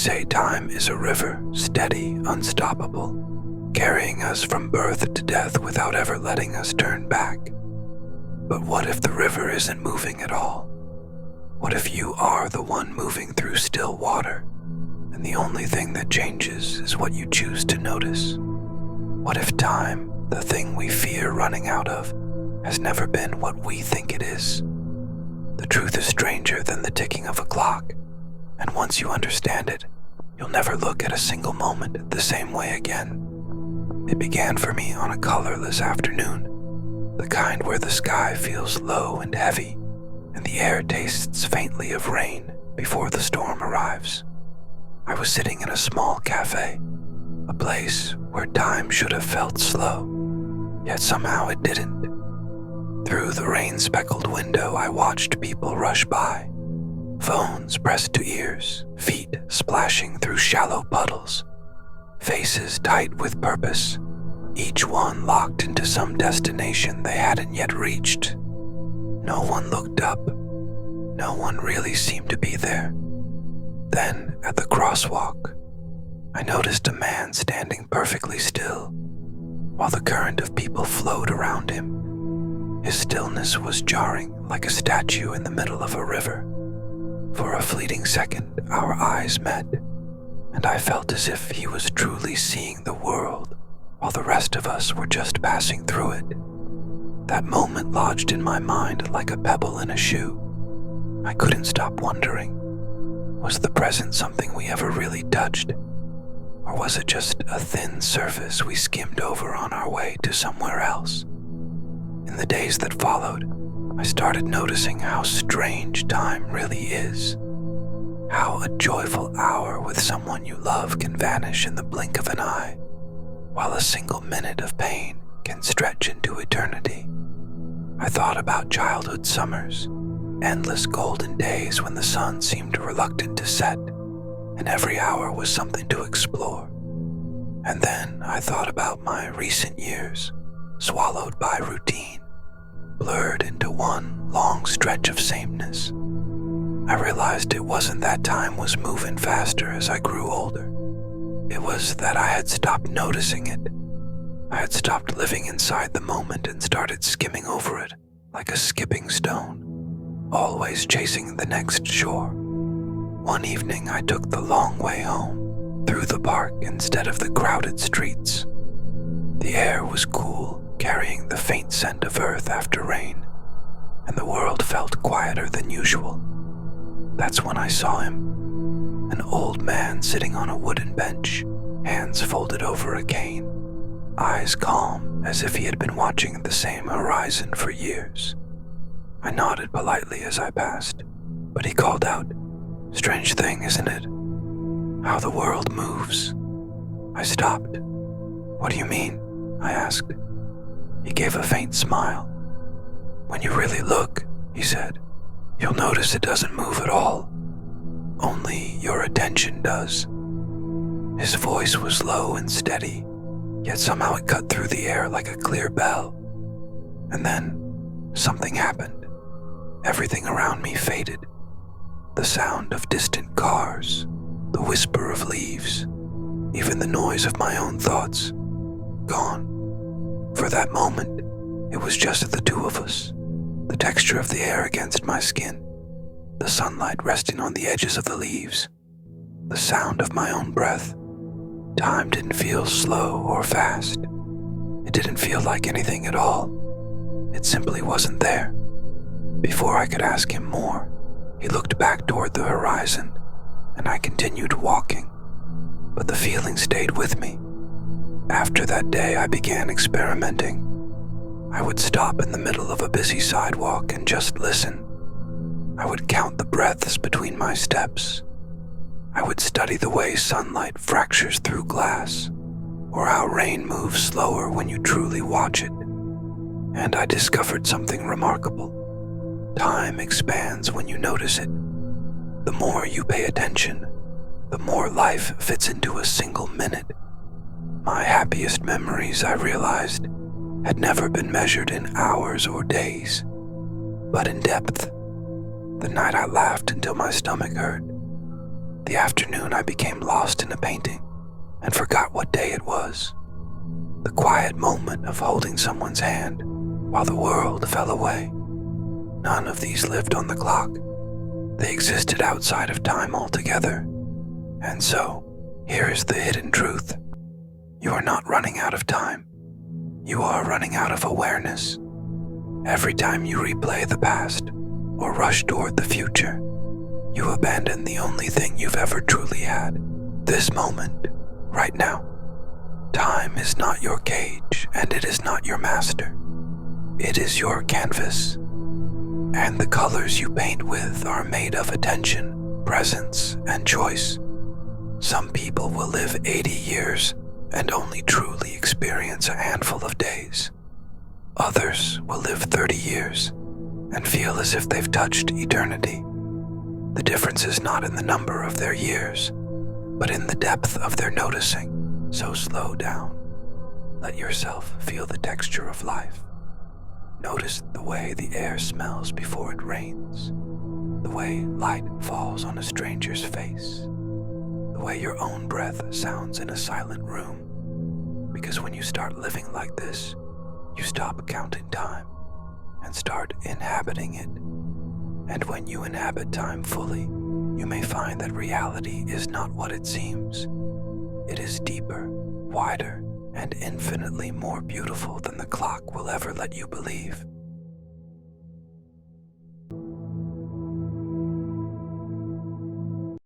say time is a river, steady, unstoppable, carrying us from birth to death without ever letting us turn back. But what if the river isn't moving at all? What if you are the one moving through still water, and the only thing that changes is what you choose to notice? What if time, the thing we fear running out of, has never been what we think it is? The truth is stranger than the ticking of a clock, and once you understand it, you'll never look at a single moment the same way again. It began for me on a colorless afternoon, the kind where the sky feels low and heavy, and the air tastes faintly of rain before the storm arrives. I was sitting in a small cafe, a place where time should have felt slow, yet somehow it didn't. Through the rain-speckled window, I watched people rush by, phones pressed to ears, feet splashing through shallow puddles, faces tight with purpose, each one locked into some destination they hadn't yet reached. No one looked up. No one really seemed to be there. Then, at the crosswalk, I noticed a man standing perfectly still, while the current of people flowed around him. His stillness was jarring like a statue in the middle of a river. For a fleeting second, our eyes met, and I felt as if he was truly seeing the world, while the rest of us were just passing through it. That moment lodged in my mind like a pebble in a shoe. I couldn't stop wondering, was the present something we ever really touched? Or was it just a thin surface we skimmed over on our way to somewhere else? In the days that followed, I started noticing how strange time really is. How a joyful hour with someone you love can vanish in the blink of an eye, while a single minute of pain can stretch into eternity. I thought about childhood summers, endless golden days when the sun seemed reluctant to set, and every hour was something to explore. And then I thought about my recent years, swallowed by routine, blurred into one long stretch of sameness. I realized it wasn't that time was moving faster as I grew older. It was that I had stopped noticing it. I had stopped living inside the moment and started skimming over it like a skipping stone, always chasing the next shore. One evening I took the long way home, through the park instead of the crowded streets. The air was cool, carrying the faint scent of earth after rain, and the world felt quieter than usual. That's when I saw him, an old man sitting on a wooden bench, hands folded over a cane, eyes calm as if he had been watching the same horizon for years. I nodded politely as I passed, but he called out, "Strange thing, isn't it? How the world moves." I stopped. "What do you mean?" I asked. He gave a faint smile. "When you really look," he said, "you'll notice it doesn't move at all. Only your attention does." His voice was low and steady, yet somehow it cut through the air like a clear bell. And then something happened. Everything around me faded. The sound of distant cars, the whisper of leaves, even the noise of my own thoughts, gone. For that moment, it was just the two of us, the texture of the air against my skin, the sunlight resting on the edges of the leaves, the sound of my own breath. Time didn't feel slow or fast. It didn't feel like anything at all. It simply wasn't there. Before I could ask him more, he looked back toward the horizon, and I continued walking. But the feeling stayed with me. After that day, I began experimenting. I would stop in the middle of a busy sidewalk and just listen. I would count the breaths between my steps. I would study the way sunlight fractures through glass, or how rain moves slower when you truly watch it. And I discovered something remarkable. Time expands when you notice it. The more you pay attention, the more life fits into a single minute. My happiest memories, I realized, had never been measured in hours or days, but in depth. The night I laughed until my stomach hurt. The afternoon I became lost in a painting and forgot what day it was. The quiet moment of holding someone's hand while the world fell away. None of these lived on the clock. They existed outside of time altogether. And so, here is the hidden truth. You are not running out of time. You are running out of awareness. Every time you replay the past or rush toward the future, you abandon the only thing you've ever truly had. This moment, right now. Time is not your cage, and it is not your master. It is your canvas. And the colors you paint with are made of attention, presence, and choice. Some people will live 80 years and only truly experience a handful of days. Others will live 30 years and feel as if they've touched eternity. The difference is not in the number of their years, but in the depth of their noticing. So slow down. Let yourself feel the texture of life. Notice the way the air smells before it rains, the way light falls on a stranger's face, the way your own breath sounds in a silent room. Because when you start living like this, you stop counting time and start inhabiting it. And when you inhabit time fully, you may find that reality is not what it seems. It is deeper, wider, and infinitely more beautiful than the clock will ever let you believe.